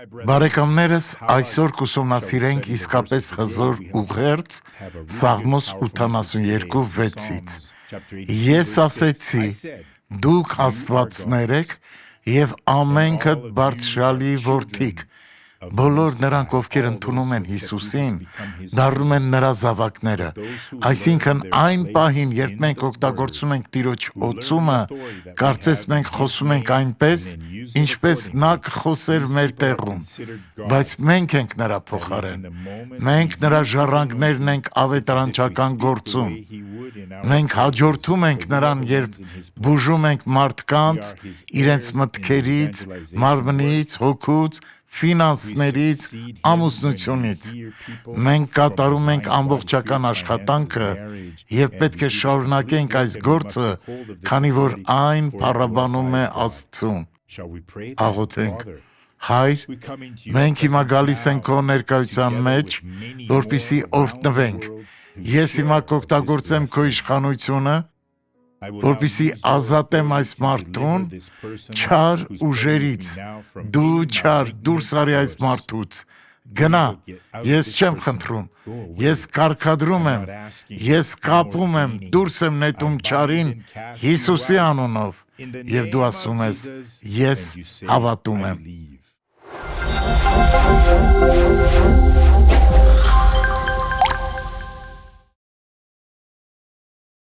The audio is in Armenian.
Բարեկամներս, այսօր կուսումնասիրենք իսկապես հզոր ուղերձ Սաղմոս 82:6-ից։ Ես ասեցի, դուք աստվածներ եք և ամենքդ բարձրյալի որդիք։ Բոլոր նրանք, ովքեր ընդունում են Հիսուսին, դառնում են նրա զավակները։ Այսինքն այն պահին, երբ մենք օգտագործում ենք Տիրոջ օծումը, կարծես մենք խոսում ենք այնպես, ինչպես նա կխոսեր մեր տեղում, բայց մենք ենք նրա փոխարեն։ Մենք նրա ժառանգներն ենք ավետարանչական գործում։ Մենք հաջորդում ենք նրան, երբ բուժում ենք մարդկանց, իրենց մտքերից, մարմնից, հոգուց, ֆինանսներից, ամուսնությունից։ Մենք կատարում ենք ամբողջական աշխատանքը և պետք է շարունակենք այս գործը, քանի որ այն փառաբանում է Աստծուն։ Աղոթենք. Հայր, մենք հիմա գալիս ենք քո ներկայության մեջ, որպեսզի օրհնվենք։ Ես հիմա կօգտագործեմ քո իշխանությունը, որպեսզի ազատեմ այս մարդուն չար ուժերից։ Դու չար դուրս արի այս մարդուց։ Գնա, ես չեմ խնդրում, ես կարգադրում եմ, ես կապում եմ, դուրս եմ նետում չարին Հիսուսի անունով, և դու ասում ես, ես հավատում եմ։